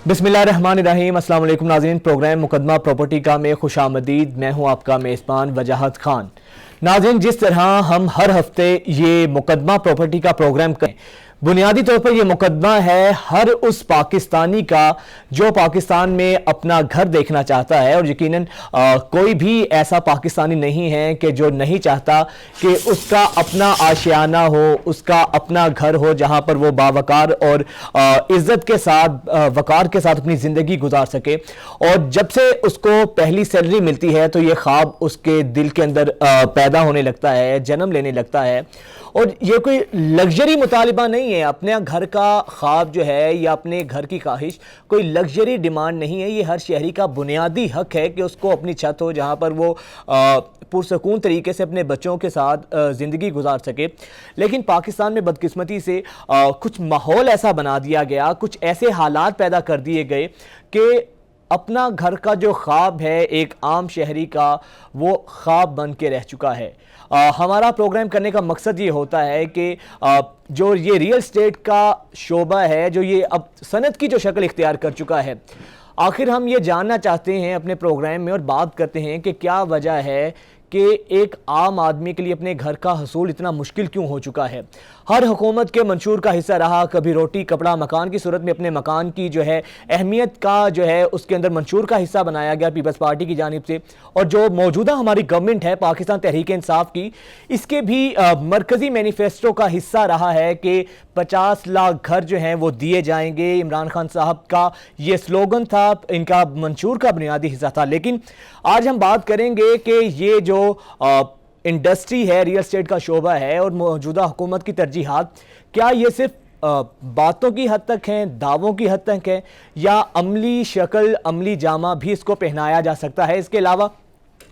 बिस्मिल्लाहिर्रहमानिर्रहीम। अस्सलाम वालेकुम नाज़रीन, प्रोग्राम मुकदमा प्रॉपर्टी का में खुशामदीद। मैं हूं आपका मेज़बान वजाहत खान। नाज़रीन, जिस तरह हम हर हफ्ते ये मुकदमा प्रॉपर्टी का प्रोग्राम करें, बुनियादी तौर पर यह मुकदमा है हर उस पाकिस्तानी का जो पाकिस्तान में अपना घर देखना चाहता है। और यकीनन कोई भी ऐसा पाकिस्तानी नहीं है कि जो नहीं चाहता कि उसका अपना आशियाना हो, उसका अपना घर हो जहां पर वो बावकार और इज्जत के साथ, वकार के साथ अपनी ज़िंदगी गुजार सके। और जब से उसको पहली सैलरी मिलती है तो ये ख्वाब उसके दिल के अंदर पैदा होने लगता है, जन्म लेने लगता है। और ये कोई लग्जरी मुतालिबा नहीं है। अपने घर का ख्वाब जो है या अपने घर की ख्वाहिश कोई लग्जरी डिमांड नहीं है। ये हर शहरी का बुनियादी हक है कि उसको अपनी छत हो जहाँ पर वो पुरसकून तरीके से अपने बच्चों के साथ ज़िंदगी गुजार सके। लेकिन पाकिस्तान में बदकिस्मती से कुछ माहौल ऐसा बना दिया गया, कुछ ऐसे हालात पैदा कर दिए गए कि अपना घर का जो ख्वाब है एक आम शहरी का, वो ख्वाब बन के रह चुका है। हमारा प्रोग्राम करने का मकसद ये होता है कि जो ये रियल एस्टेट का शोबा है, जो ये अब सनत की जो शक्ल इख्तियार कर चुका है, आखिर हम ये जानना चाहते हैं अपने प्रोग्राम में और बात करते हैं कि क्या वजह है कि एक आम आदमी के लिए अपने घर का हसूल इतना मुश्किल क्यों हो चुका है। हर हुकूमत के मंशूर का हिस्सा रहा, कभी रोटी कपड़ा मकान की सूरत में अपने मकान की जो है अहमियत का जो है उसके अंदर मंशूर का हिस्सा बनाया गया पीपल्स पार्टी की जानिब से। और जो मौजूदा हमारी गवर्नमेंट है पाकिस्तान तहरीक इंसाफ की, इसके भी मरकज़ी मैनिफेस्टो का हिस्सा रहा है कि 50 लाख घर जो हैं वो दिए जाएंगे। इमरान खान साहब का ये स्लोगन था, इनका मंशूर का बुनियादी हिस्सा था। लेकिन आज हम बात करेंगे कि ये जो इंडस्ट्री है, रियल एस्टेट का शोबा है और मौजूदा हुकूमत की तरजीहात, क्या ये सिर्फ बातों की हद तक हैं, दावों की हद तक हैं, या अमली शक्ल, अमली जामा भी इसको पहनाया जा सकता है। इसके अलावा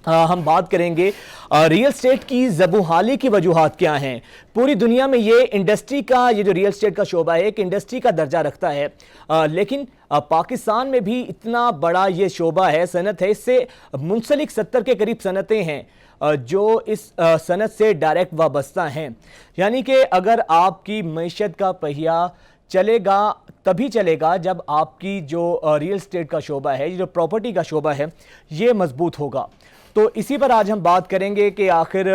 हम बात करेंगे रियल एस्टेट की ज़बूहाली की वजूहात क्या हैं। पूरी दुनिया में ये इंडस्ट्री का, ये जो रियल एस्टेट का शोबा है एक इंडस्ट्री का दर्जा रखता है, लेकिन पाकिस्तान में भी इतना बड़ा ये शोबा है, सनत है, इससे मुंसलिक 70 के करीब सनतें हैं जो इस सनत से डायरेक्ट वाबस्ता हैं। यानी कि अगर आपकी मईशत का पहिया चलेगा तभी चलेगा जब आपकी जो रियल एस्टेट का शोबा है, जो प्रॉपर्टी का शोबा है, ये मजबूत होगा। तो इसी पर आज हम बात करेंगे कि आखिर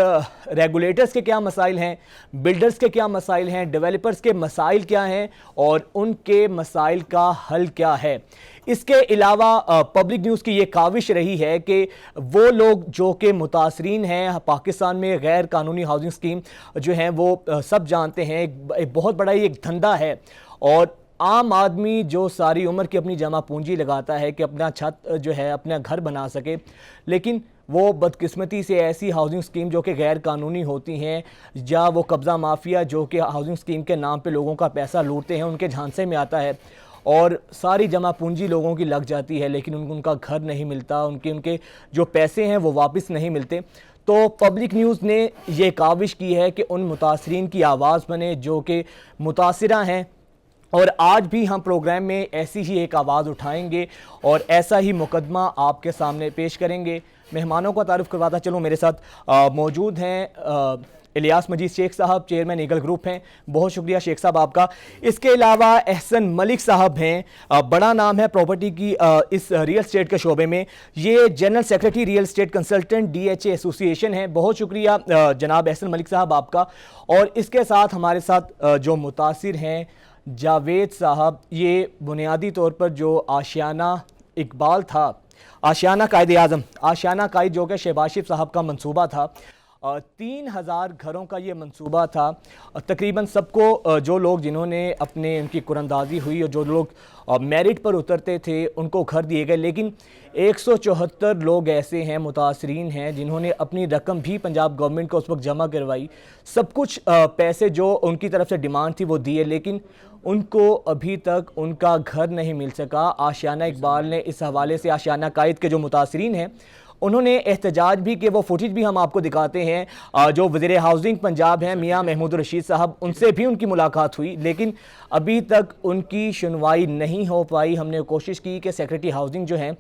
रेगुलेटर्स के क्या मसाइल हैं, बिल्डर्स के क्या मसाइल हैं, डेवलपर्स के मसाइल क्या हैं और उनके मसाइल का हल क्या है। इसके अलावा पब्लिक न्यूज़ की ये काविश रही है कि वो लोग जो कि मुतासरीन हैं पाकिस्तान में गैर कानूनी हाउसिंग स्कीम जो हैं वो सब जानते हैं एक बहुत बड़ा एक धंधा है। और आम आदमी जो सारी उम्र की अपनी जमा पूंजी लगाता है कि अपना छत जो है अपना घर बना सके, लेकिन वो बदकिस्मती से ऐसी हाउसिंग स्कीम जो कि गैर कानूनी होती हैं, या वो कब्ज़ा माफिया जो कि हाउसिंग स्कीम के नाम पे लोगों का पैसा लूटते हैं, उनके झांसे में आता है और सारी जमा पूंजी लोगों की लग जाती है, लेकिन उनका घर नहीं मिलता, उनके जो पैसे हैं वो वापस नहीं मिलते। तो पब्लिक न्यूज़ ने ये काविश की है कि उन मुतासरीन की आवाज़ बने जो कि मुतासिरा हैं। और आज भी हम प्रोग्राम में ऐसी ही एक आवाज़ उठाएंगे और ऐसा ही मुकदमा आपके सामने पेश करेंगे। मेहमानों का तारुफ करवाता चलूँ, मेरे साथ मौजूद हैं इलियास मजीद शेख साहब, चेयरमैन ईगल ग्रुप हैं। बहुत शुक्रिया शेख साहब आपका। इसके अलावा एहसन मलिक साहब हैं, बड़ा नाम है प्रॉपर्टी की इस रियल एस्टेट के शोबे में। ये general secretary real estate consultant DHA association है। बहुत शुक्रिया जनाब एहसन मलिक साहब आपका। और इसके साथ हमारे साथ जो मुतासिर हैं जावेद साहब, ये बुनियादी तौर पर जो आशियाना इकबाल था, आशियाना कायद आज़म, आशियाना कायद जो कि शहबाज शरीफ साहब का मंसूबा था, 3000 घरों का ये मंसूबा था। तकरीबन सबको जो लोग जिन्होंने अपने उनकी कुरंदाजी हुई और जो लोग मेरिट पर उतरते थे उनको घर दिए गए। लेकिन 174 लोग ऐसे हैं, मुतासरीन हैं, जिन्होंने अपनी रकम भी पंजाब गवर्नमेंट को उस वक्त जमा करवाई, सब कुछ पैसे जो उनकी तरफ से डिमांड थी वो दिए, लेकिन उनको अभी तक उनका घर नहीं मिल सका। आशियाना इकबाल ने इस हवाले से आशियाना कायद के जो मुतासरीन हैं उन्होंने एहतजाज भी किया, वो फुटेज भी हम आपको दिखाते हैं। जो वज़ीर हाउसिंग पंजाब हैं मियां महमूद रशीद साहब, उनसे भी उनकी मुलाकात हुई, लेकिन अभी तक उनकी सुनवाई नहीं हो पाई। हमने कोशिश की कि सेक्रेटरी हाउसिंग जो हैं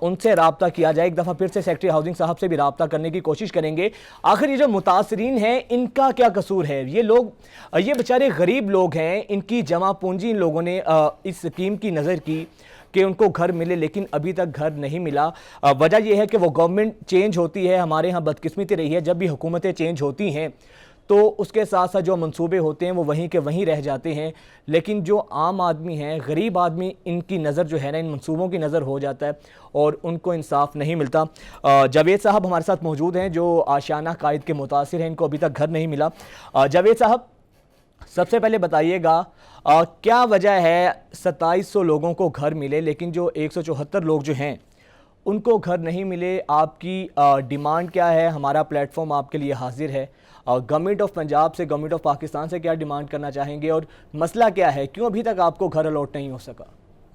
उनसे रब्ता किया जाए। एक दफ़ा फिर से सेक्रेटरी हाउसिंग साहब से भी रब्ता करने की कोशिश करेंगे। आखिर ये जो मुतासरीन हैं इनका क्या कसूर है? ये लोग, ये बेचारे गरीब लोग हैं, इनकी जमा पूंजी इन लोगों ने इस स्कीम की नज़र की कि उनको घर मिले, लेकिन अभी तक घर नहीं मिला। वजह यह है कि वो गवर्नमेंट चेंज होती है, हमारे यहाँ बदकिस्मती रही है, जब भी हुकूमतें चेंज होती हैं तो उसके साथ साथ जो मंसूबे होते हैं वो वहीं के वहीं रह जाते हैं, लेकिन जो आम आदमी हैं, गरीब आदमी, इनकी नज़र जो है ना इन मंसूबों की नज़र हो जाता है और उनको इंसाफ नहीं मिलता। जावेद साहब हमारे साथ मौजूद हैं जो आशियाना कायद के मुतासिर हैं, इनको अभी तक घर नहीं मिला। जावेद साहब, सबसे पहले बताइएगा क्या वजह है 2700 लोगों को घर मिले लेकिन जो 174 लोग जो हैं उनको घर नहीं मिले? आपकी डिमांड क्या है? हमारा प्लेटफॉर्म आपके लिए हाजिर है। गवर्नमेंट ऑफ पंजाब से, गवर्नमेंट ऑफ पाकिस्तान से क्या डिमांड करना चाहेंगे और मसला क्या है, क्यों अभी तक आपको घर अलॉट नहीं हो सका?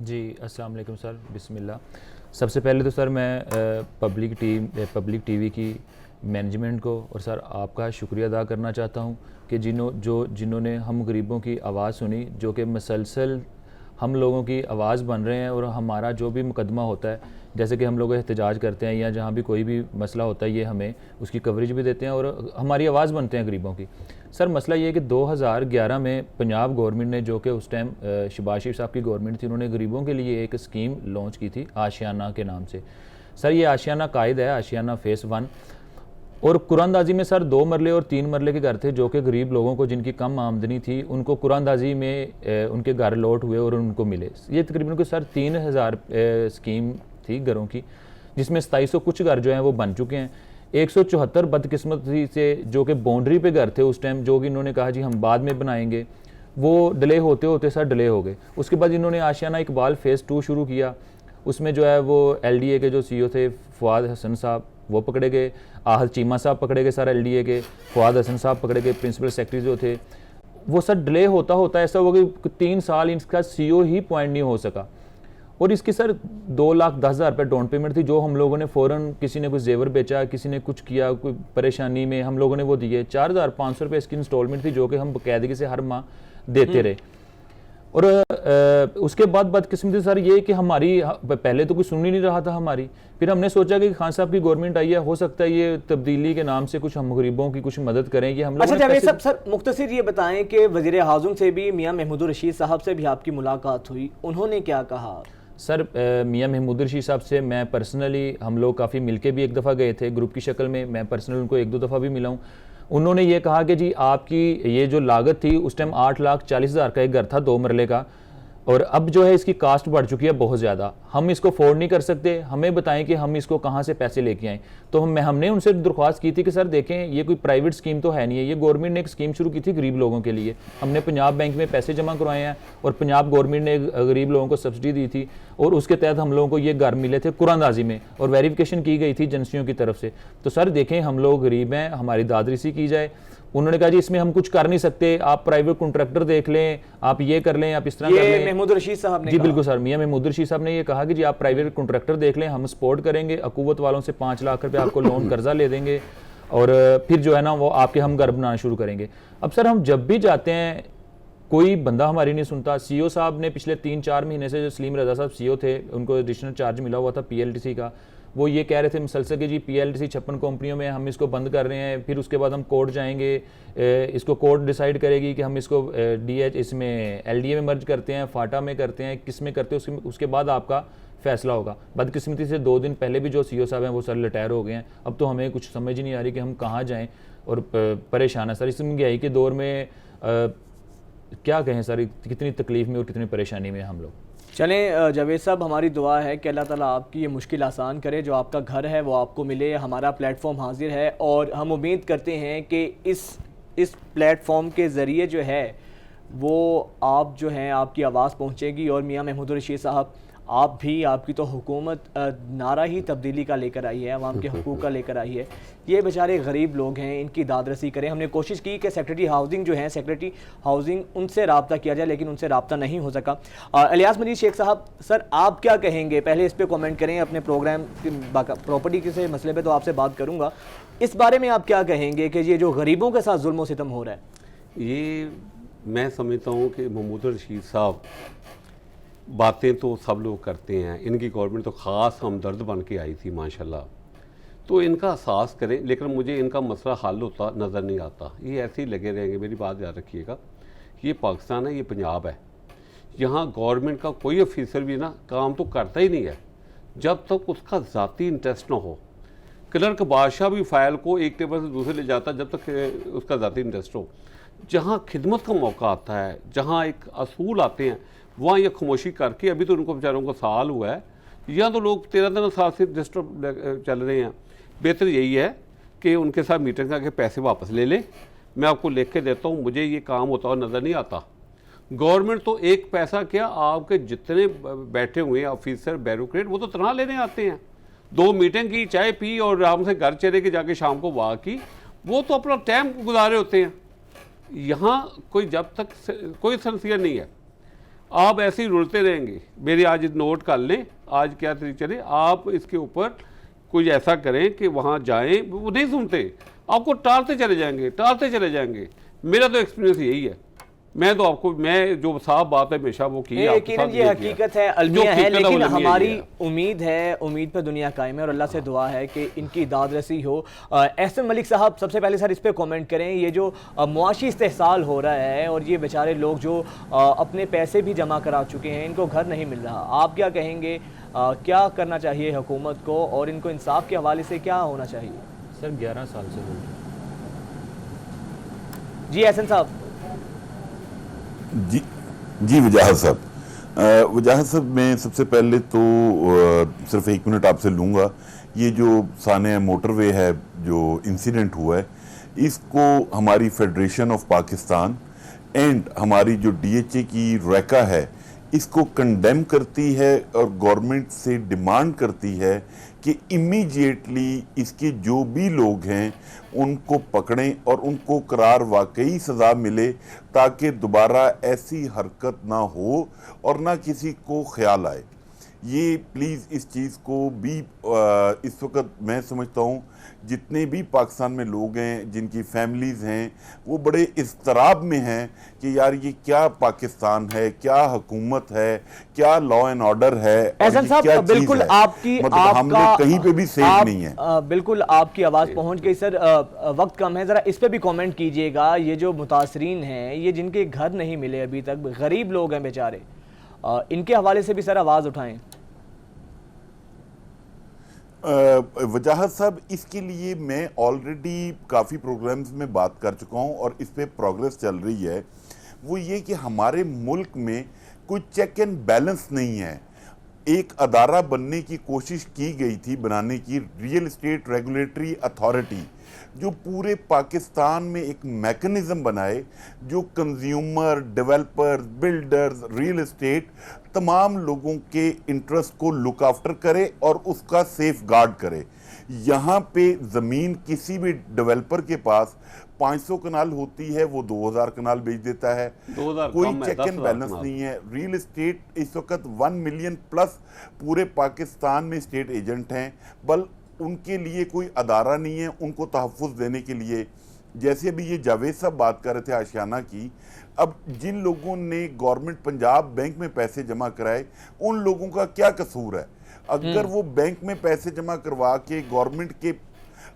जी अस्सलाम वालेकुम सर, बिस्मिल्लाह। सबसे पहले तो सर मैं पब्लिक टीवी की मैनेजमेंट को और सर आपका शुक्रिया अदा करना चाहता हूँ कि जिन्होंने हम गरीबों की आवाज़ सुनी, जो कि मसलसल हम लोगों की आवाज़ बन रहे हैं और हमारा जो भी मुकदमा होता है, जैसे कि हम लोग एहतजाज करते हैं या जहाँ भी कोई भी मसला होता है, ये हमें उसकी कवरेज भी देते हैं और हमारी आवाज़ बनते हैं गरीबों की। सर मसला ये है कि 2011 में पंजाब गवर्नमेंट ने, जो कि उस टाइम शहबाज शरीफ साहब की गवर्नमेंट थी, उन्होंने गरीबों के लिए एक स्कीम लॉन्च की थी आशियाना के नाम से। सर ये आशियाना कायद है, आशियाना फेस 1, और कुरानदाजी में सर 2 मरले और 3 मरले के घर थे, जो कि गरीब लोगों को जिनकी कम आमदनी थी उनको कुरानदाजी में उनके घर अलॉट हुए और उनको मिले। ये तकरीबन को सर 3000 स्कीम थी घरों की, जिसमें 2700 कुछ घर जो हैं वो बन चुके हैं। 174 बदकिस्मती से जो कि बाउंड्री पे घर थे उस टाइम, जो कि इन्होंने कहा जी हम बाद में बनाएंगे, वो डिले होते होते सर डिले हो गए। उसके बाद इन्होंने आशियाना इकबाल फेज़ 2 शुरू किया। उसमें जो है वो LDA के जो CEO थे फवाद हसन साहब, वो पकड़े गए। आहल चीमा साहब पकड़े गए सर LDA के। फवाद हसन साहब पकड़े गए, प्रिंसिपल सेक्रेटरी जो थे। वो सर डिले होता होता ऐसा हो गया कि 3 साल इनका CEO ही अपॉइंट नहीं हो सका। और इसकी सर 2,10,000 रुपये डाउन पेमेंट थी, जो हम लोगों ने फ़ौरन, किसी ने कुछ जेवर बेचा, किसी ने कुछ किया, कोई परेशानी में हम लोगों ने वो दिए। 4,500 रुपये इसकी इंस्टॉलमेंट थी, जो कि हम बाकायदगी से हर माह देते रहे। और उसके बाद बदकिस्मती सर ये कि हमारी पहले तो कोई सुन ही नहीं रहा था हमारी। फिर हमने सोचा कि खान साहब की गवर्नमेंट आई है, हो सकता है ये तब्दीली के नाम से कुछ हम गरीबों की कुछ मदद करें। ये हम लोग अच्छा जावेद साहब, सर मुख्तसर ये बताएं कि वज़ीर हाज़ुम से भी, मियां महमूद रशीद साहब से भी आपकी मुलाकात हुई, उन्होंने क्या कहा? सर मियां महमूद रशीद साहब से मैं पर्सनली, हम लोग काफ़ी मिलके भी एक दफ़ा गए थे ग्रुप की शक्ल में, मैं पर्सनली उनको 1-2 दफ़ा भी मिला हूँ। उन्होंने ये कहा कि जी आपकी ये जो लागत थी उस टाइम 8,40,000 का एक घर था 2 मरले का, और अब जो है इसकी कास्ट बढ़ चुकी है बहुत ज़्यादा, हम इसको अफोर्ड नहीं कर सकते, हमें बताएं कि हम इसको कहाँ से पैसे लेके आएँ। तो हमने उनसे दरख्वास्त की थी कि सर देखें ये कोई प्राइवेट स्कीम तो है नहीं है, ये गवर्नमेंट ने एक स्कीम शुरू की थी गरीब लोगों के लिए। हमने पंजाब बैंक में पैसे जमा करवाए हैं और पंजाब गवर्नमेंट ने गरीब लोगों को सब्सिडी दी थी और उसके तहत हम लोगों को ये घर मिले थे कुरानदाजी में और वेरिफिकेशन की गई थी एजेंसियों की तरफ से। तो सर देखें हम लोग गरीब हैं, हमारी दादरसी की जाए। उन्होंने कहा जी इसमें हम कुछ कर नहीं सकते, आप प्राइवेट कॉन्ट्रैक्टर देख लें, आप ये कर लें, आप इस तरह कर लें। महमूद रशीद साहब ने जी बिल्कुल सर, मियां महमूद रशीद साहब ने ये कहा कि जी आप प्राइवेट कॉन्ट्रैक्टर देख लें, हम सपोर्ट करेंगे, अकूवत वालों से 5 लाख रुपए आपको लोन कर्जा ले देंगे और फिर जो है ना वो आपके हम घर बनाना शुरू करेंगे। अब सर हम जब भी जाते हैं कोई बंदा हमारी नहीं सुनता। CEO साहब ने पिछले 3-4 महीने से, जो सलीम रजा साहब CEO थे, उनको एडिशनल चार्ज मिला हुआ था PLDC का, वो ये कह रहे थे मुसलसल कि जी PLDC 56 कंपनियों में हम इसको बंद कर रहे हैं, फिर उसके बाद हम कोर्ट जाएंगे, इसको कोर्ट डिसाइड करेगी कि हम इसको DH इसमें LDA में मर्ज करते हैं, फाटा में करते हैं, किस में करते हैं, उसके बाद आपका फैसला होगा। बदकिस्मती से 2 दिन पहले भी जो CEO साहब हैं वो सर रिटायर हो गए हैं। अब तो हमें कुछ समझ ही नहीं आ रही कि हम कहाँ जाएँ और परेशान है सर। इस महंगाई के दौर में क्या कहें सर, कितनी तकलीफ में और कितनी परेशानी में हम लोग। चलें जावेद साहब, हमारी दुआ है कि अल्लाह ताला आपकी ये मुश्किल आसान करे, जो आपका घर है वो आपको मिले। हमारा प्लेटफॉर्म हाजिर है और हम उम्मीद करते हैं कि इस प्लेटफॉर्म के ज़रिए जो है वो आप जो हैं आपकी आवाज़ पहुँचेगी। और मियां महमूद रशीद साहब, आप भी, आपकी तो हुकूमत नारा ही तब्दीली का लेकर आई है, अवाम के हकूक़ का लेकर आई है। ये बेचारे गरीब लोग हैं, इनकी दादरसी करें। हमने कोशिश की कि सेक्रेटरी हाउसिंग जो है, सेक्रेटरी हाउसिंग, उनसे रब्ता किया जाए, लेकिन उनसे रब्ता नहीं हो सका। इलियास मजीद शेख साहब, सर आप क्या कहेंगे? पहले इस पर कमेंट करें अपने प्रोग्राम प्रॉपर्टी के मसले पर तो आपसे बात करूँगा, इस बारे में आप क्या कहेंगे कि ये जो गरीबों के साथ जुल्म व सितम हो रहा है? ये मैं समझता हूँ कि महमूद रशीद साहब बातें तो सब लोग करते हैं, इनकी गवर्नमेंट तो ख़ास हमदर्द बन के आई थी माशाल्लाह, तो इनका एहसास करें, लेकिन मुझे इनका मसला हल होता नज़र नहीं आता। ये ऐसे ही लगे रहेंगे। मेरी बात याद रखिएगा, ये पाकिस्तान है, ये पंजाब है, यहाँ गवर्नमेंट का कोई ऑफिसर भी ना काम तो करता ही नहीं है जब तक उसका ज़ाती इंटरेस्ट ना हो। क्लर्क बादशाह भी फाइल को एक टेबल से दूसरे ले जाता जब तक उसका ज़ाती इंटरेस्ट हो। जहाँ खिदमत का मौका आता है, जहाँ एक असूल आते हैं, वहाँ ये खामोशी करके, अभी तो उनको बेचारों को साल हुआ है, यहाँ तो लोग 13 साल से डिस्टर्ब चल रहे हैं। बेहतर यही है कि उनके साथ मीटिंग करके पैसे वापस ले लें। मैं आपको लिख के देता हूँ, मुझे ये काम होता हुआ नज़र नहीं आता। गवर्नमेंट तो एक पैसा क्या, आपके जितने बैठे हुए हैं ऑफिसर ब्यूरोक्रेट वो तो तनख्वाह लेने आते हैं। 2 मीटिंग की, चाय पी और आराम से घर चले के जाके शाम को वाह की, वो तो अपना टाइम गुजारे होते हैं। यहाँ कोई जब तक कोई सिंसियर नहीं है, आप ऐसे ही रुलते रहेंगे। मेरी आज नोट कर लें, आज क्या तरीके चले, आप इसके ऊपर कुछ ऐसा करें कि वहाँ जाएं, वो नहीं सुनते, आपको टालते चले जाएंगे। मेरा तो एक्सपीरियंस यही है। मैं तो आपको, मैं जो साफ बात है हमेशा वो की है। यकीनन ये हकीकत है, अलमिया है, लेकिन हमारी उम्मीद है, उम्मीद पर दुनिया कायम है और अल्लाह से दुआ है कि इनकी दादरसी हो। एहसन मलिक साहब, सबसे पहले सर इस पे कमेंट करें, ये जो मुआशी इस्तेहसाल हो रहा है और ये बेचारे लोग जो अपने पैसे भी जमा करा चुके हैं, इनको घर नहीं मिल रहा, आप क्या कहेंगे? क्या करना चाहिए हुकूमत को और इनको इंसाफ के हवाले से क्या होना चाहिए? सर 11 साल से हो गया। जी एहसन साहब। जी वजाहत साहब, मैं सबसे पहले तो सिर्फ 1 मिनट आपसे लूँगा। ये जो साने मोटरवे है जो इंसिडेंट हुआ है, इसको हमारी फेडरेशन ऑफ पाकिस्तान एंड हमारी जो DHA की रैका है इसको कंडेम करती है और गवर्नमेंट से डिमांड करती है कि इमीडिएटली इसके जो भी लोग हैं उनको पकड़ें और उनको करार वाकई सज़ा मिले, ताकि दोबारा ऐसी हरकत ना हो और ना किसी को ख्याल आए। ये प्लीज़ इस चीज़ को भी इस वक्त मैं समझता हूँ जितने भी पाकिस्तान में लोग हैं जिनकी फैमिलीज़ हैं वो बड़े इज़्तिराब में हैं कि यार ये क्या पाकिस्तान है, क्या हुकूमत है, क्या लॉ एंड ऑर्डर है, एहसन साहब बिल्कुल आपकी, मतलब हम लोग कहीं पे भी सेफ नहीं है। बिल्कुल आपकी आवाज़ पहुंच गई सर। वक्त कम है, ज़रा इस पे भी कमेंट कीजिएगा। ये जो मुतासरीन हैं, ये जिनके घर नहीं मिले अभी तक, गरीब लोग हैं बेचारे, इनके हवाले से भी सर आवाज़ उठाएं। वजाहत साहब, इसके लिए मैं ऑलरेडी काफ़ी प्रोग्राम्स में बात कर चुका हूं और इस पे प्रोग्रेस चल रही है। वो ये कि हमारे मुल्क में कोई चेक एंड बैलेंस नहीं है। एक अदारा बनने की कोशिश की गई थी बनाने की, रियल एस्टेट रेगुलेटरी अथॉरिटी, जो पूरे पाकिस्तान में एक मैकेनिज़्म बनाए जो consumer, developers, builders, real estate तमाम लोगों के इंटरेस्ट को लुक आफ्टर करे और उसका सेफ गार्ड करे। यहाँ पे ज़मीन किसी भी डेवलपर के पास 500 कनाल होती है, वो 2000 कनाल बेच देता है। कोई चेक एंड बैलेंस नहीं है। रियल एस्टेट इस वक्त 1 मिलियन प्लस पूरे पाकिस्तान में स्टेट एजेंट हैं, बल उनके लिए कोई अदारा नहीं है उनको तहफ़्फ़ुज़ देने के लिए। जैसे अभी ये जावेद साहब बात कर रहे थे आशियाना की, अब जिन लोगों ने गवर्नमेंट पंजाब बैंक में पैसे जमा कराए उन लोगों का क्या कसूर है? अगर वो बैंक में पैसे जमा करवा के गवर्नमेंट के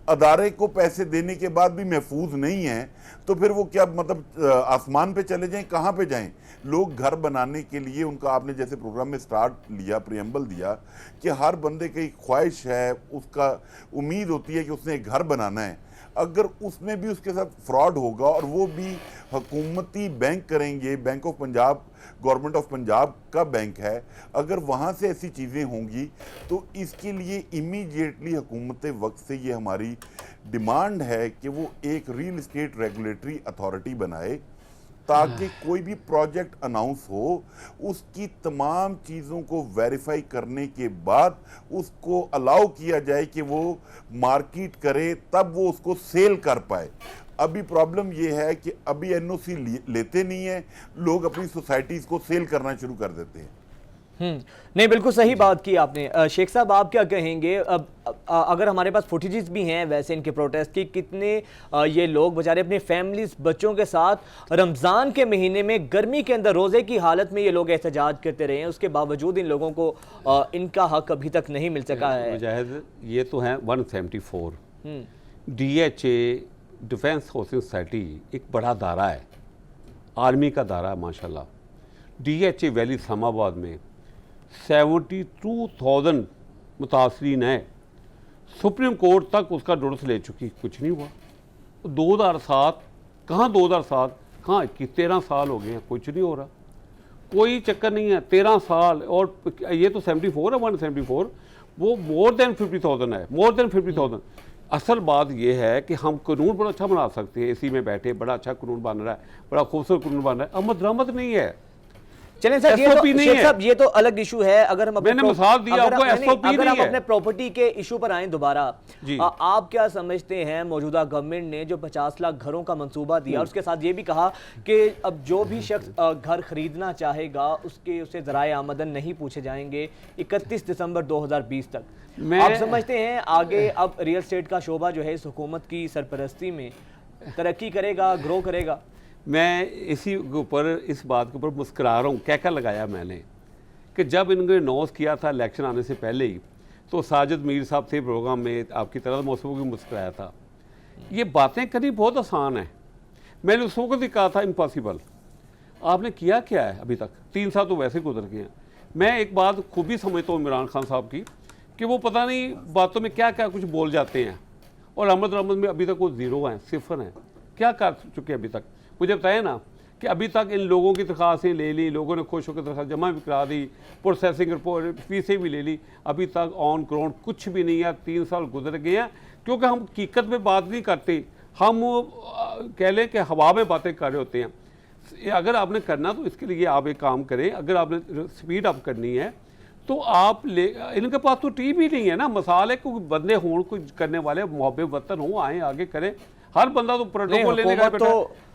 अदारे को पैसे देने के बाद भी महफूज नहीं है तो फिर वो क्या मतलब आसमान पे चले जाएं, कहाँ पे जाएं? लोग घर बनाने के लिए उनका, आपने जैसे प्रोग्राम में स्टार्ट लिया, प्रियम्बल दिया कि हर बंदे की ख्वाहिश है, उसका उम्मीद होती है कि उसने एक घर बनाना है। अगर उसमें भी उसके साथ फ्रॉड होगा और वो भी हुकूमती बैंक करेंगे, bank of Punjab, government of Punjab का बैंक है, अगर वहाँ से ऐसी चीज़ें होंगी तो इसके लिए इमीडिएटली हुकूमत वक्त से ये हमारी डिमांड है कि वो एक रियल एस्टेट रेगुलेटरी अथॉरिटी बनाए, ताकि कोई भी प्रोजेक्ट अनाउंस हो उसकी तमाम चीज़ों को वेरीफाई करने के बाद उसको अलाउ किया जाए कि वो मार्केट करे, तब वो उसको सेल कर पाए। अभी प्रॉब्लम ये है कि अभी NOC लेते नहीं है, लोग अपनी सोसाइटीज़ को सेल करना शुरू कर देते हैं। नहीं, बिल्कुल सही बात की आपने। शेख साहब आप क्या कहेंगे? अब अगर हमारे पास फुटेजेस भी हैं वैसे इनके प्रोटेस्ट की, कितने ये लोग बेचारे अपनी फैमिलीज, बच्चों के साथ रमज़ान के महीने में गर्मी के अंदर रोज़े की हालत में ये लोग एहतजाज करते रहे हैं, उसके बावजूद इन लोगों को इनका हक अभी तक नहीं मिल सका है। मुजाहिद, ये तो है 174 DHA डिफेंस हाउसिंग सोसाइटी एक बड़ा दायरा है, आर्मी का दायरा है माशाल्लाह। DHA वैली इस्लामाबाद में 72,000 मुतासरीन है, सुप्रीम कोर्ट तक उसका नोटिस ले चुकी, कुछ नहीं हुआ। 2007 कहाँ 2007 कहाँ 13 साल हो गए हैं, कुछ नहीं हो रहा, कोई चक्कर नहीं है। 13 साल, और ये तो 74 है, 174, वो मोर देन 50,000 है, मोर देन 50,000। असल बात ये है कि हम कानून बड़ा अच्छा बना सकते हैं, इसी में बैठे बड़ा अच्छा कानून बन रहा है, बड़ा खूबसूरत कानून बन रहा है, अमद दरामद नहीं है। चलें सर, ये तो SOP नहीं शेख है। साहब ये तो अलग इशू है। अगर हम अपने मैंने मिसाल दिया आपको, SOP अगर नहीं हम है। अपने प्रॉपर्टी के इशू पर आए दोबारा, जी। आप क्या समझते हैं मौजूदा गवर्नमेंट ने जो 50 लाख घरों का मंसूबा दिया, उसके साथ ये भी कहा कि अब जो भी शख्स घर खरीदना चाहेगा उसे ज़राए आमदन नहीं पूछे जाएंगे 31 दिसंबर 2020 तक। आप समझते हैं आगे अब रियल एस्टेट का शोबा जो है इस हुकूमत की सरपरस्ती में तरक्की करेगा, ग्रो करेगा? मैं इसी के ऊपर, इस बात के ऊपर मुस्कुरा रहा हूँ। क्या लगाया मैंने कि जब इन्होंने अनाउंस किया था इलेक्शन आने से पहले ही, तो साजिद मीर साहब थे प्रोग्राम में, आपकी तरह मौसम की मुस्कुराया था। ये बातें करनी बहुत आसान है, मैंने उस वक्त ही कहा था इम्पॉसिबल। आपने किया क्या है अभी तक? 3 साल तो वैसे गुजर गए हैं। मैं एक बात खूबी समझता हूँ इमरान खान साहब की, कि वो पता नहीं बातों में क्या क्या कुछ बोल जाते हैं, और अहमद रहमत में अभी तक वो ज़ीरो हैं, सिफर हैं। क्या कर चुके हैं अभी तक? मुझे बताया ना कि अभी तक इन लोगों की दरख्वास्तें ले ली, लोगों ने खुश होकर दरख्वास्त जमा भी करा दी, प्रोसेसिंग रिपोर्ट फीसें भी ले ली, अभी तक ऑन ग्राउंड कुछ भी नहीं है। 3 साल गुजर गए हैं, क्योंकि हम हकीकत में बात नहीं करते, हम कह लें कि हवा में बातें कर रहे होते हैं। अगर आपने करना तो इसके लिए आप एक काम करें, अगर आपने स्पीड अप करनी है तो आप इनके पास तो टीम ही नहीं है ना। मसाल है कोई बंदे हों, कोई करने वाले मोहब्बत वतन हो, आए आगे करें। हर बंदा तो प्रोटोकॉल लेने का तो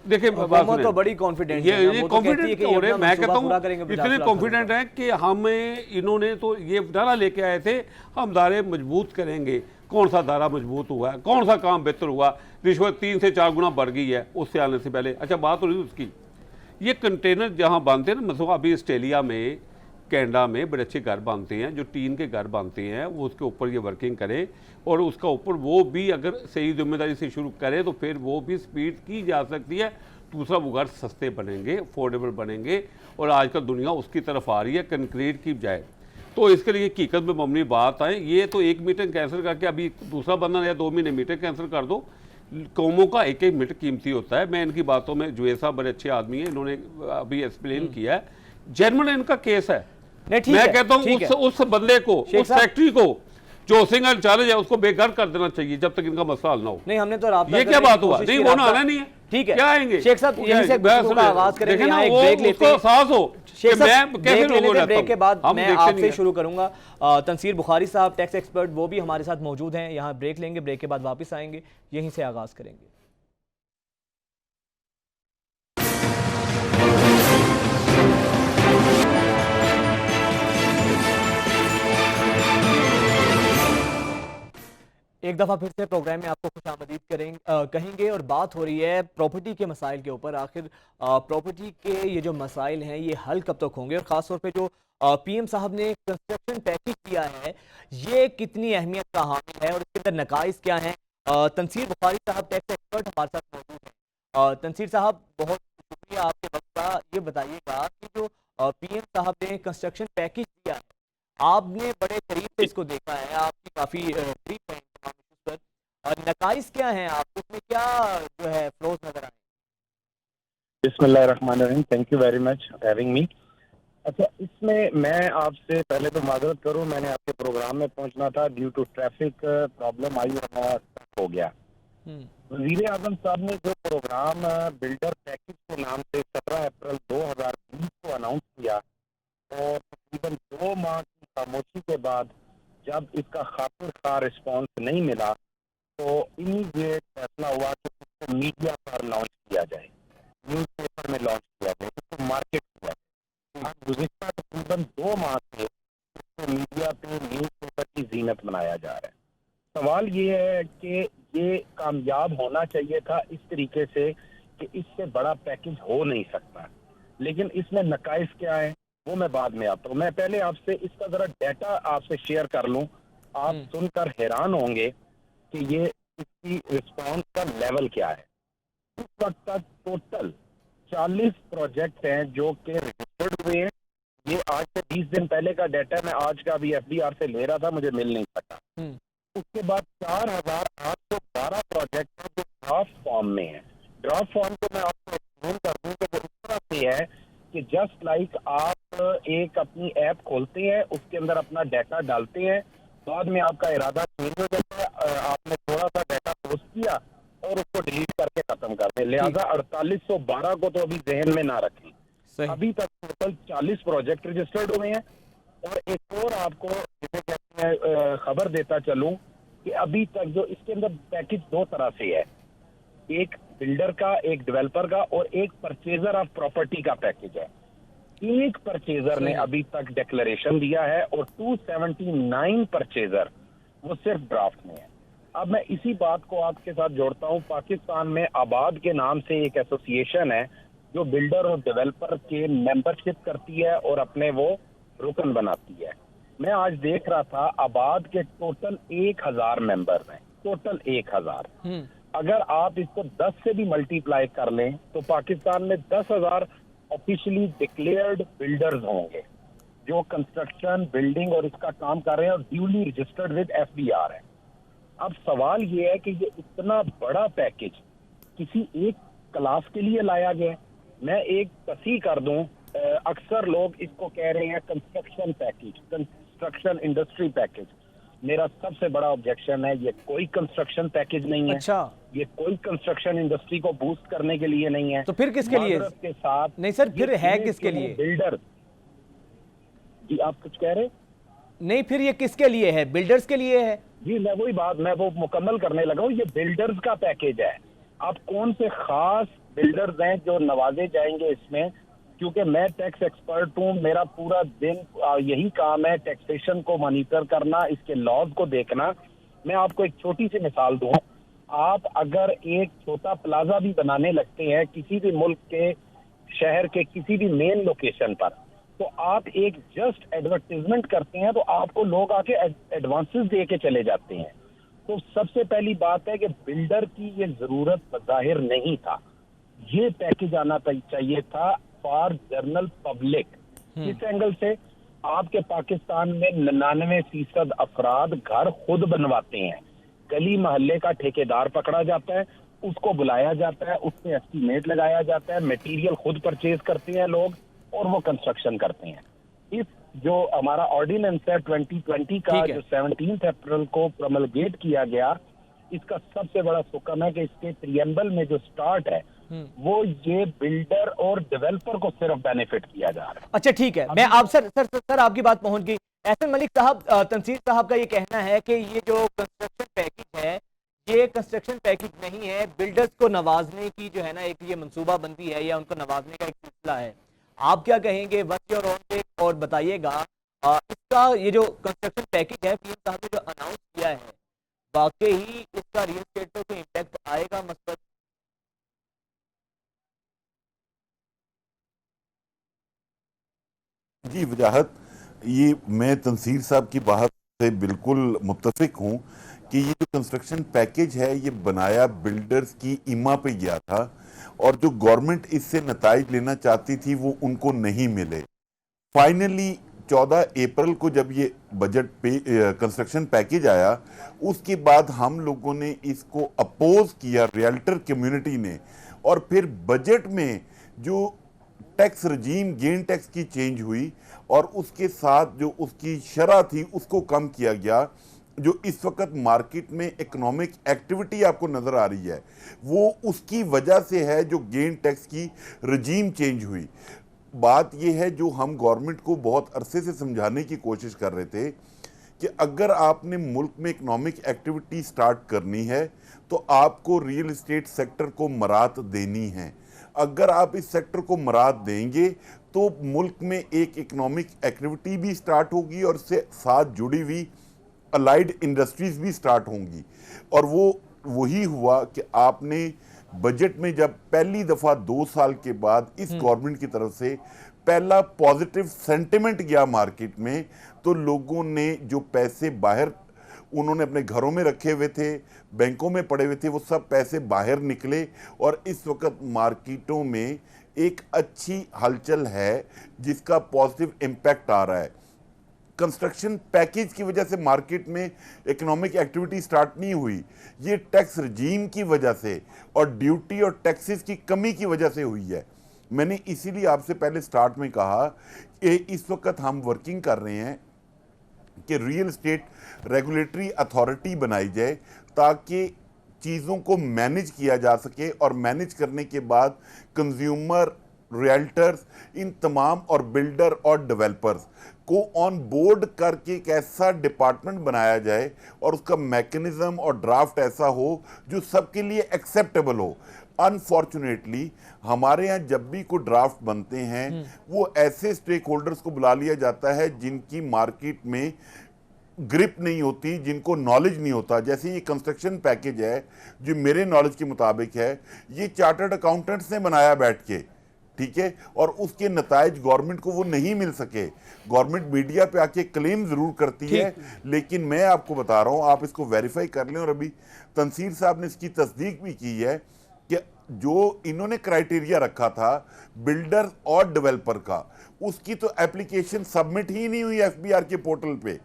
देखिए हुकूमत तो बड़ी कॉन्फिडेंट है, ये कॉन्फिडेंट हो रहे, मैं कहता हूँ इतने कॉन्फिडेंट हैं कि हमें इन्होंने तो ये दारा लेके आए थे, हम दायरे मजबूत करेंगे। कौन सा दायरा मजबूत हुआ है, कौन सा काम बेहतर हुआ? रिश्वत 3 से 4 गुना बढ़ गई है उससे आने से पहले। अच्छा, बात हो रही है उसकी, ये कंटेनर जहाँ बांधते हैं ना, मतलब अभी ऑस्ट्रेलिया में, कनाडा में बड़े अच्छे घर बांधते हैं, जो टीन के घर बांधते हैं, वो उसके ऊपर ये वर्किंग करें, और उसका ऊपर वो भी अगर सही जिम्मेदारी से शुरू करें तो फिर वो भी स्पीड की जा सकती है। दूसरा, वो घर सस्ते बनेंगे, अफोर्डेबल बनेंगे, और आजकल दुनिया उसकी तरफ आ रही है कंक्रीट की बजाय। तो इसके लिए हकीकत में मबनी बात आए, ये तो 1 मीटर कैंसिल करके अभी दूसरा बंदा या 2 महीने मीटर कैंसिल कर दो। कौमों का एक एक मीटर कीमती होता है। मैं इनकी बातों में, जुएद साहब बड़े अच्छे आदमी हैं, इन्होंने अभी एक्सप्लेन किया है, जेन्युइन इनका केस है। मैं कहता हूँ उस बंदे को, उस फैक्ट्री को जो सिंगल चैलेंज है, उसको बेघर कर देना चाहिए जब तक इनका मसला हल ना हो। नहीं, हमने तो राब्ता, ये क्या बात हुआ? नहीं, वो ना आना नहीं है, ठीक है। क्या आएंगे शेख साहब, यहीं से गुफ्तगू का आगाज करेंगे, यहाँ एक ब्रेक लेते हैं। एहसास हो कि मैं कैसे लोगों रहता ब्रेक के बाद हूं। मैं आपसे शुरू करूंगा। तंसीर बुखारी साहब, टैक्स एक्सपर्ट, वो भी हमारे साथ मौजूद हैं। यहाँ ब्रेक लेंगे, ब्रेक के बाद वापस आएंगे, यहीं से आगाज करेंगे। एक दफ़ा फिर से प्रोग्राम में आपको खुशामदीद कहेंगे, और बात हो रही है प्रॉपर्टी के मसाइल के ऊपर। आखिर प्रॉपर्टी के ये जो मसाइल हैं ये हल कब तक होंगे, और ख़ास तौर पे जो PM साहब ने कंस्ट्रक्शन पैकेज किया है ये कितनी अहमियत का हामिल है और इसके अंदर नकाइस क्या हैं? तंसीर बुखारी साहब, टैक्स एक्सपर्ट, हमारे साथ मौजूद हैं। तंसीर साहब, बहुत शुक्रिया आपके वक्त का। ये बताइएगा कि जो PM साहब ने कंस्ट्रक्शन पैकेज दिया है, आपने बड़े करीब से इसको देखा है, आपकी काफ़ी ब्रीफ है पर, और नकाइस क्या हैं, आपको उसमें क्या जो है फ्लोज नजर आए? बिस्मिल्लाहिर्रहमानिर्रहीम, thank you very much having me. अच्छा, इसमें मैं आपसे पहले तो माजरत करूं, मैंने आपके प्रोग्राम में पहुंचना था, ड्यू टू ट्रैफिक प्रॉब्लम आई और मैं स्टक हो गया। वज़ीर आज़म साहब ने जो प्रोग्राम बिल्डर पैकेज के नाम से 17 अप्रैल 2020 को अनाउंस किया, और तकरीबन 2 माह की खामोशी के बाद जब इसका खातिर खा रिस्पॉन्स नहीं मिला तो इमीडिएट फैसला हुआ कि इसको मीडिया पर लॉन्च किया जाए, न्यूज़पेपर में लॉन्च किया जाए, इसको मार्केट किया जाए। गुज़िश्ता तकरीबन 2 माह से इसको मीडिया पे, न्यूज़पेपर की जीनत बनाया जा रहा है। सवाल ये है कि ये कामयाब होना चाहिए था इस तरीके से कि इससे बड़ा पैकेज हो नहीं सकता, लेकिन इसमें नकाइस क्या है वो मैं बाद में आता हूँ। मैं पहले आपसे इसका जरा डाटा आपसे शेयर कर लूँ, आप सुनकर हैरान होंगे कि ये इसकी रिस्पॉन्स का लेवल क्या है। इस वक्त तक टोटल 40 प्रोजेक्ट हैं जो कि रजिस्टर रजिस्टर्ड हुए हैं, ये आज से 20 दिन पहले का डाटा है, मैं आज का अभी FDR से ले रहा था, मुझे मिल नहीं सका। उसके बाद 4,812 प्रोजेक्ट जो ड्राफ्ट फॉर्म में है। ड्राफ्ट फॉर्म को मैं आपको एक्सप्लेन कर दूं तो वो इस तरह से है कि जस्ट लाइक आप एक अपनी ऐप खोलते हैं, उसके अंदर अपना डाटा डालते हैं, बाद में आपका इरादा चेंज हो जाता है, आपने थोड़ा सा डाटा पोस्ट किया और उसको डिलीट करके खत्म कर दें। लिहाजा 4812 को तो अभी जहन में ना रखें। अभी तक टोटल 40 प्रोजेक्ट रजिस्टर्ड हुए हैं। और एक और आपको जिसे कहते हैं खबर देता चलूं कि अभी तक जो इसके अंदर पैकेज दो तरह से है, एक बिल्डर का, एक डेवलपर का और एक परचेजर ऑफ प्रॉपर्टी का पैकेज है। एक परचेजर ने अभी तक डिक्लेरेशन दिया है और 279 परचेजर वो सिर्फ ड्राफ्ट में है। अब मैं इसी बात को आपके साथ जोड़ता हूं, पाकिस्तान में आबाद के नाम से एक एसोसिएशन है जो बिल्डर और डेवलपर के मेंबरशिप करती है और अपने वो रुकन बनाती है। मैं आज देख रहा था आबाद के टोटल 1000 मेंबर हैं, टोटल 1000। अगर आप इसको 10 से भी मल्टीप्लाई कर लें तो पाकिस्तान में 10,000 ऑफिशियली डिक्लेयर्ड बिल्डर्स होंगे जो कंस्ट्रक्शन, बिल्डिंग और इसका काम कर रहे हैं और ड्यूली रजिस्टर्ड विद FDR है। अब सवाल ये है कि ये इतना बड़ा पैकेज किसी एक क्लास के लिए लाया गया। मैं एक तस्हीह कर दूं, अक्सर लोग इसको कह रहे हैं construction package, construction industry package. मेरा सबसे बड़ा ऑब्जेक्शन है, ये कोई कंस्ट्रक्शन पैकेज नहीं है। अच्छा, ये कोई कंस्ट्रक्शन इंडस्ट्री को बूस्ट करने के लिए नहीं है। तो फिर किसके लिए? के साथ नहीं सर, फिर है किसके लिए? बिल्डर जी, आप कुछ कह रहे? नहीं, फिर ये किसके लिए है? बिल्डर्स के लिए है जी। मैं वही बात मैं वो मुकम्मल करने लगा हूँ। ये बिल्डर्स का पैकेज है। अब कौन से खास बिल्डर्स हैं जो नवाजे जाएंगे इसमें, क्योंकि मैं टैक्स एक्सपर्ट हूँ, मेरा पूरा दिन यही काम है टैक्सेशन को मॉनिटर करना, इसके लॉज को देखना। मैं आपको एक छोटी सी मिसाल दूँ, आप अगर एक छोटा प्लाजा भी बनाने लगते हैं किसी भी मुल्क के शहर के किसी भी मेन लोकेशन पर, तो आप एक जस्ट एडवर्टीजमेंट करते हैं तो आपको लोग आके एडवांसेस दे के चले जाते हैं। तो सबसे पहली बात है कि बिल्डर की ये जरूरत बज़ाहिर नहीं था, ये पैकेज आना चाहिए था फॉर जनरल पब्लिक। इस एंगल से आपके पाकिस्तान में 99% अफराद घर खुद बनवाते हैं। गली मोहल्ले का ठेकेदार पकड़ा जाता है, उसको बुलाया जाता है, उससे एस्टीमेट लगाया जाता है, मटेरियल खुद परचेज करते हैं लोग और वो कंस्ट्रक्शन करते हैं। इस जो हमारा ऑर्डिनेंस है 2020 का, जो 17 अप्रैल को प्रोमलगेट किया गया, इसका सबसे बड़ा सुकम है कि इसके प्रियम्बल में जो स्टार्ट है वो ये बिल्डर और डेवलपर को सिर्फ बेनिफिट किया जा रहा है। अच्छा ठीक है, मैं आप सर आपकी बात पहुंच गई। एहसन मलिक साहब, तंसीर साहब का ये कहना है कि ये जो कंस्ट्रक्शन पैकेज है ये कंस्ट्रक्शन पैकेज नहीं है, बिल्डर्स को नवाजने की जो है ना एक ये मनसूबाबंदी है या उनको नवाजने का एक सिलसिला है। आप क्या कहेंगे? व्हाट्स योर ऑन टेक और बताइएगा इसका ये जो कंस्ट्रक्शन पैकेज है पीएम साहब ने जो अनाउंस किया है, वाकई ही इसका रियल एस्टेट पर कोई इम्पैक्ट आएगा मसलन? जी वजाहत, ये मैं तंसीर साहब की बात से बिल्कुल मुत्तफिक हूँ कि ये जो कंस्ट्रक्शन पैकेज है ये बनाया बिल्डर्स की इमा पे गया था और जो गवर्नमेंट इससे नताइज लेना चाहती थी वो उनको नहीं मिले। फाइनली 14 अप्रैल को जब ये बजट पे कंस्ट्रक्शन पैकेज आया, उसके बाद हम लोगों ने इसको अपोज किया, रियल्टर कम्युनिटी ने, और फिर बजट में जो टैक्स रजीम गेन टैक्स की चेंज हुई और उसके साथ जो उसकी शरह थी उसको कम किया गया। जो इस वक्त मार्केट में इकोनॉमिक एक्टिविटी आपको नज़र आ रही है वो उसकी वजह से है जो गेन टैक्स की रजीम चेंज हुई। बात यह है जो हम गवर्नमेंट को बहुत अरसे से समझाने की कोशिश कर रहे थे कि अगर आपने मुल्क में इकोनॉमिक एक्टिविटी स्टार्ट करनी है तो आपको रियल एस्टेट सेक्टर को मरात देनी है। अगर आप इस सेक्टर को मरात देंगे तो मुल्क में एक इकोनॉमिक एक्टिविटी भी स्टार्ट होगी और उससे साथ जुड़ी हुई अलाइड इंडस्ट्रीज भी स्टार्ट होंगी। और वो वही हुआ कि आपने बजट में जब पहली दफ़ा 2 साल के बाद इस गवर्नमेंट की तरफ से पहला पॉजिटिव सेंटिमेंट गया मार्केट में, तो लोगों ने जो पैसे बाहर उन्होंने अपने घरों में रखे हुए थे, बैंकों में पड़े हुए थे, वो सब पैसे बाहर निकले और इस वक्त मार्केटों में एक अच्छी हलचल है जिसका पॉजिटिव इम्पैक्ट आ रहा है। कंस्ट्रक्शन पैकेज की वजह से मार्केट में इकोनॉमिक एक्टिविटी स्टार्ट नहीं हुई, ये टैक्स रजीम की वजह से और ड्यूटी और टैक्सेस की कमी की वजह से हुई है। मैंने इसीलिए आपसे पहले स्टार्ट में कहा कि इस वक्त हम वर्किंग कर रहे हैं कि रियल एस्टेट रेगुलेटरी अथॉरिटी बनाई जाए ताकि चीज़ों को मैनेज किया जा सके और मैनेज करने के बाद कंज्यूमर, रियल्टर्स, इन तमाम और बिल्डर और डेवलपर्स को ऑन बोर्ड करके एक ऐसा डिपार्टमेंट बनाया जाए और उसका मैकेनिज्म और ड्राफ्ट ऐसा हो जो सबके लिए एक्सेप्टेबल हो। अनफॉर्चुनेटली हमारे यहाँ जब भी कोई ड्राफ्ट बनते हैं वो ऐसे स्टेक होल्डर्स को बुला लिया जाता है जिनकी मार्केट में ग्रिप नहीं होती, जिनको नॉलेज नहीं होता। जैसे ये कंस्ट्रक्शन पैकेज है जो मेरे नॉलेज के मुताबिक है, ये चार्टर्ड अकाउंटेंट्स ने बनाया बैठ के, ठीक है, और उसके नतायज गवर्नमेंट को वो नहीं मिल सके। गवर्नमेंट मीडिया पे आके क्लेम जरूर करती है, लेकिन मैं आपको बता रहा हूं, आप इसको वेरीफाई कर लें। और अभी तंसीर साहब ने इसकी तस्दीक भी की है कि जो इन्होंने क्राइटेरिया रखा था बिल्डर और डेवलपर का, उसकी तो एप्लीकेशन सबमिट ही नहीं हुई FBR के पोर्टल पे।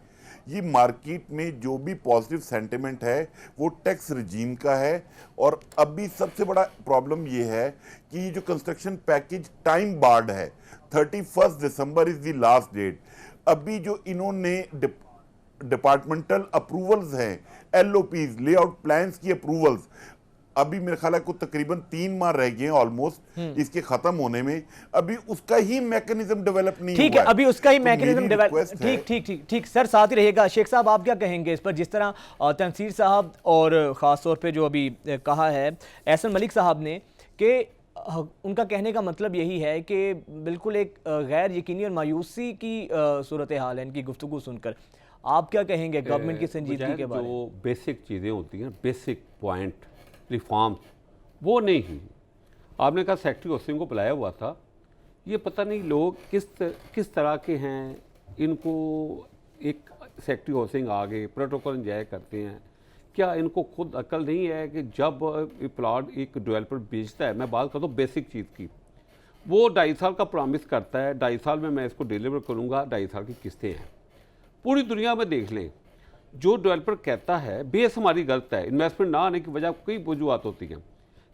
ये मार्केट में जो भी पॉजिटिव सेंटिमेंट है वो टैक्स रजीम का है। और अभी सबसे बड़ा प्रॉब्लम ये है कि ये जो कंस्ट्रक्शन पैकेज टाइम बार्ड है, 31 दिसंबर इज द लास्ट डेट। अभी जो इन्होंने डिपार्टमेंटल अप्रूवल्स हैं, LOPs, लेआउट प्लान्स की अप्रूवल्स, अभी मेरे ख्याल है को तकरीबन 3 माह रह गए हैं ऑलमोस्ट इसके खत्म होने में। अभी उसका ही मैकेनिज्म डेवलप नहीं हुआ है। ठीक है, अभी उसका ही तो मैकेनिज्म मेरी डेवलप, रिक्वेस्ट है- ठीक सर, साथ ही रहिएगा। शेख साहब, आप क्या कहेंगे इस पर? जिस तरह तंसीर साहब और ख़ास तौर पे जो अभी कहा है एहसन मलिक साहब ने कि उनका कहने का मतलब यही है कि बिल्कुल एक गैर यकीनी और मायूसी की सूरत हाल है इनकी गुफ्तगू सुनकर। आप क्या कहेंगे गवर्नमेंट की संजीदगी के बारे में? जो बेसिक चीज़ें होती हैं, बेसिक पॉइंट रिफॉर्म्स, वो नहीं हुई। आपने कहा सेक्रेटरी हाउसिंग को बुलाया हुआ था, ये पता नहीं लोग किस तरह के हैं, इनको एक सेक्रेटरी हाउसिंग आगे प्रोटोकॉल इंजॉय करते हैं। क्या इनको खुद अकल नहीं है कि जब प्लाट एक डेवलपर बेचता है, मैं बात करता हूँ बेसिक चीज़ की, वो 2.5 साल का प्रॉमिस करता है, 2.5 साल में मैं इसको डिलीवर करूँगा, 2.5 साल की किस्तें हैं। पूरी दुनिया में देख लें, जो डेवलपर कहता है, बेस हमारी गलत है, इन्वेस्टमेंट ना आने की वजह कई वजूहत होती हैं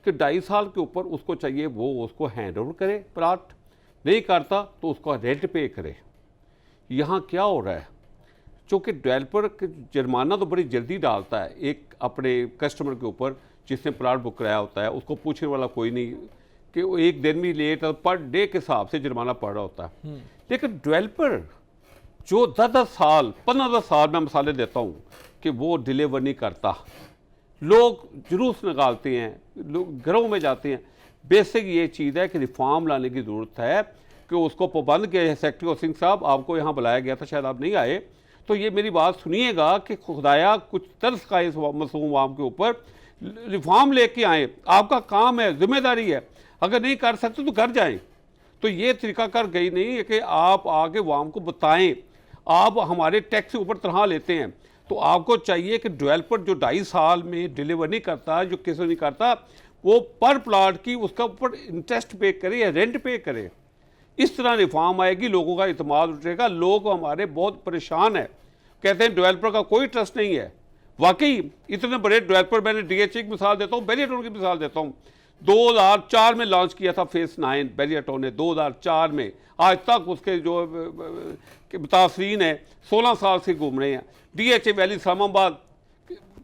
कि 2.5 साल के ऊपर उसको चाहिए वो उसको हैंड ओवर करे प्लाट, नहीं करता तो उसको रेंट पे करे। यहाँ क्या हो रहा है, चूँकि डेवलपर जुर्माना तो बड़ी जल्दी डालता है एक अपने कस्टमर के ऊपर जिसने प्लाट बुक कराया होता है, उसको पूछने वाला कोई नहीं कि वो एक दिन भी लेट पर डे के हिसाब से जुर्माना पड़ रहा होता है। लेकिन डेवलपर जो 10-10 साल 15-10 साल मैं मिसालें देता हूँ कि वो डिलीवर नहीं करता, लोग जुलूस निकालते हैं, लोग घरों में जाते हैं। बेसिक ये चीज़ है कि रिफॉर्म लाने की ज़रूरत है कि उसको पाबंद किया है। सेक्रेटरी हाउसिंग साहब, आपको यहाँ बुलाया गया था, शायद आप नहीं आए, तो ये मेरी बात सुनिएगा कि खुदाया कुछ तरस का इस मसूम आम के ऊपर रिफॉर्म लेके आए। आपका काम है, जिम्मेदारी है, अगर नहीं कर सकते तो घर जाएं। तो ये तरीका कर गई नहीं है कि आप आगे वाम को बताएं, आप हमारे टैक्स के ऊपर तनख्वाह लेते हैं, तो आपको चाहिए कि डेवलपर जो 2.5 साल में डिलीवर नहीं करता, जो किसी नहीं करता, वो पर प्लाट की उसका ऊपर इंटरेस्ट पे करे या रेंट पे करे। इस तरह रिफॉर्म आएगी, लोगों का इत्मीनान उठेगा। लोग हमारे बहुत परेशान है, कहते हैं डेवलपर का कोई ट्रस्ट नहीं है। वाकई इतने बड़े डेवलपर, मैंने DHA की मिसाल देता हूँ, बेरियाटोन की मिसाल देता हूँ, 2004 में लॉन्च किया था फेस 9 बेरियाटोन ने, 2004 में, आज तक उसके जो मुतासरीन है 16 साल से घूम रहे हैं। DHA वैली इस्लामाबाद,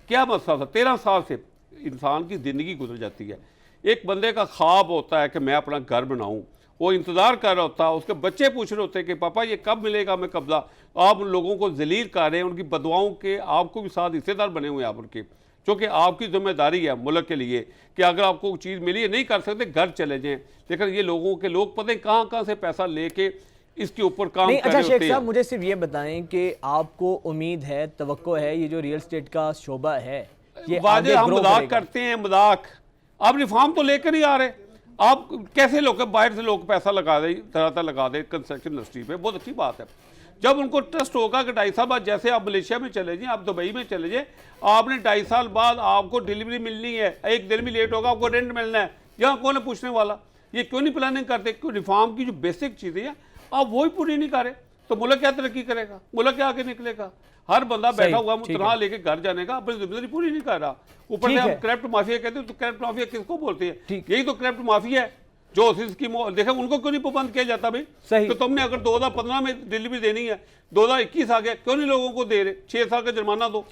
क्या मसला था, 13 साल से इंसान की ज़िंदगी गुजर जाती है। एक बंदे का ख्वाब होता है कि मैं अपना घर बनाऊं, वो इंतज़ार कर रहा होता है, उसके बच्चे पूछ रहे होते हैं कि पापा ये कब मिलेगा हमें कब्जा। आप उन लोगों को जलील कर रहे हैं, उनकी बदवाओं के आपको भी साथ हिस्सेदार बने हुए हैं आप उनके, क्योंकि आपकी जिम्मेदारी है मुल्क के लिए कि अगर आपको चीज़ मिली है, नहीं कर सकते घर चले जाएं। लेकिन ये लोगों के लोग पता नहीं कहाँ से पैसा लेके इसके ऊपर काम कर रहे अच्छा होते शेख हैं। साहब, मुझे सिर्फ ये बताएं कि आपको उम्मीद है, तवक्को है, ये जो रियल एस्टेट का शोबा है ये वाजे हम grow मजाक करेगा? करते हैं, मजाक। आप रिफॉर्म तो लेकर नहीं आ रहे, आप कैसे लोग बाहर से लोग पैसा लगा दे, तरह लगा दे कंस्ट्रक्शन इंडस्ट्री पे, बहुत अच्छी बात है। जब उनको ट्रस्ट होगा कि 2.5 साल बाद, जैसे आप मलेशिया में चले जाएं, आप दुबई में चले जाएं, आपने 2.5 साल बाद आपको डिलीवरी मिलनी है, एक दिन भी लेट होगा आपको रेंट मिलना है, यहाँ कौन है पूछने वाला। ये क्यों नहीं प्लानिंग करते? क्यों रिफॉर्म की जो बेसिक चीज़ें हैं आप वही पूरी नहीं कर रहे, तो मुल्क क्या तरक्की करेगा, मुल्क क्या आगे निकलेगा? हर बंदा बैठा हुआ तनख्वाह लेके घर जाने का, अपनी जिम्मेदारी पूरी नहीं कर रहा। ऊपर से हम करप्ट माफिया कहते हैं, तो करप्ट माफिया किसको बोलते हैं? यही तो करप्ट माफिया है जो स्कीम देखा, उनको क्यों नहीं पाबंद किया जाता भाई? तो तुमने अगर 2015 में डिलीवरी देनी है, 2021 आ गया, क्यों नहीं लोगों को दे रहे? 6 साल का जुर्माना दो।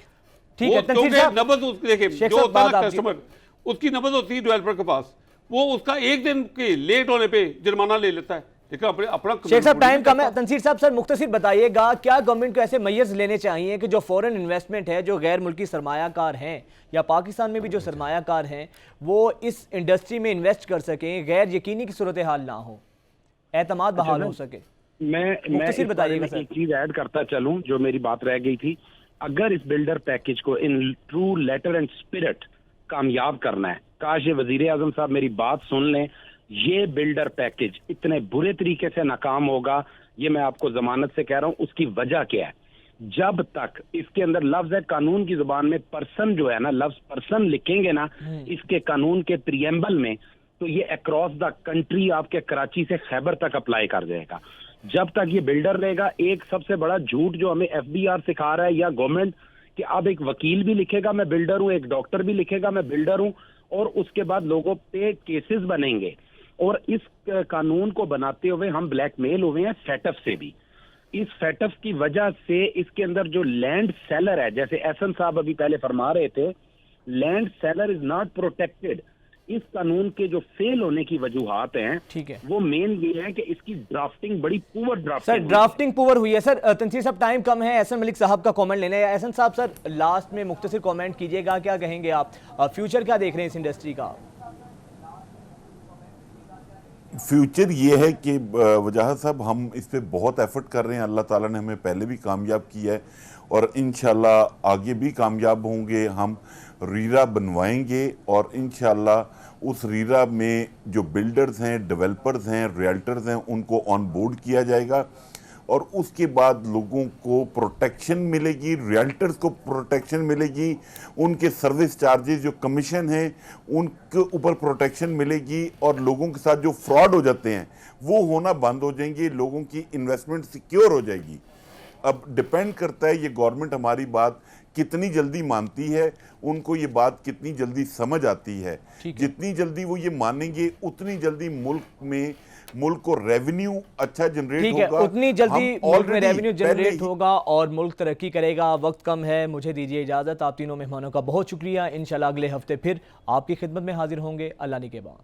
ठीक है, नबज देखे जो होता है कस्टमर, उसकी नबज होती है डेवलपर के पास, वो उसका एक दिन के लेट होने पे जुर्माना ले लेता है। देखो अपना शेख साहब टाइम कम है, तनसीर साहब सर मुख्तसर बताइएगा, क्या गवर्नमेंट को ऐसे मैयर्स लेने चाहिए कि जो फॉरेन इन्वेस्टमेंट है, जो गैर मुल्की सरमायाकार हैं या पाकिस्तान में भी जो सरमायाकार हैं, वो इस इंडस्ट्री में इन्वेस्ट कर सकें, गैर यकीनी की सूरत हाल ना हो, एतमाद बहाल हो सके? मैं बताइएगा सर। एक चीज ऐड करता चलूं जो मेरी बात रह गई थी। अगर इस बिल्डर पैकेज को in true letter and spirit कामयाब करना है, काश ये वजीर आजम साहब मेरी बात सुन लें, ये बिल्डर पैकेज इतने बुरे तरीके से नाकाम होगा, ये मैं आपको जमानत से कह रहा हूं। उसकी वजह क्या है? जब तक इसके अंदर लफ्ज है, कानून की जुबान में पर्सन जो है ना, लफ्ज पर्सन लिखेंगे ना इसके कानून के प्रियम्बल में, तो ये अक्रॉस द कंट्री आपके कराची से खैबर तक अप्लाई कर जाएगा। जब तक ये बिल्डर रहेगा, एक सबसे बड़ा झूठ जो हमें FBR सिखा रहा है या गवर्नमेंट, कि अब एक वकील भी लिखेगा मैं बिल्डर हूं, एक डॉक्टर भी लिखेगा मैं बिल्डर हूं, और उसके बाद लोगों पे केसेस बनेंगे। और इस कानून को बनाते हुए हम ब्लैकमेल हुए हैं सेटअप से भी। इस सेटअप की वजह से इसके अंदर जो लैंड सेलर है, जैसे एहसन साहब अभी पहले फरमा रहे थे, land seller is not protected. इस कानून के जो फेल होने की वजूहात हैं, ठीक है, वो मेन ये है कि इसकी ड्राफ्टिंग बड़ी पुअर सर ड्राफ्टिंग पुअर हुई है। सर तनसीर साहब टाइम कम है, एहसन मलिक साहब का कमेंट लेना है। एहसन साहब सर लास्ट में मुख्तसर कमेंट कीजिएगा, क्या कहेंगे आप, फ्यूचर क्या देख रहे हैं इस इंडस्ट्री का? फ्यूचर ये है कि वजाहत साहब हम इस पे बहुत एफर्ट कर रहे हैं, अल्लाह ताला ने हमें पहले भी कामयाब किया है और इंशाल्लाह आगे भी कामयाब होंगे। हम रीरा बनवाएंगे और इंशाल्लाह उस रीरा में जो बिल्डर्स हैं, डेवलपर्स हैं, रियल्टर्स हैं, उनको ऑन बोर्ड किया जाएगा और उसके बाद लोगों को प्रोटेक्शन मिलेगी, रियल्टर्स को प्रोटेक्शन मिलेगी, उनके सर्विस चार्जेस जो कमीशन है उनके ऊपर प्रोटेक्शन मिलेगी और लोगों के साथ जो फ्रॉड हो जाते हैं वो होना बंद हो जाएंगे, लोगों की इन्वेस्टमेंट सिक्योर हो जाएगी। अब डिपेंड करता है ये गवर्नमेंट हमारी बात कितनी जल्दी मानती है, उनको ये बात कितनी जल्दी समझ आती है। जितनी जल्दी वो ये मानेंगे उतनी जल्दी मुल्क को रेवेन्यू अच्छा जनरेट होगा, उतनी जल्दी मुल्क में रेवेन्यू जनरेट होगा और मुल्क तरक्की करेगा। वक्त कम है, मुझे दीजिए इजाजत। आप तीनों मेहमानों का बहुत शुक्रिया। इंशाल्लाह अगले हफ्ते फिर आपकी खिदमत में हाजिर होंगे। अल्लाह निगहबान।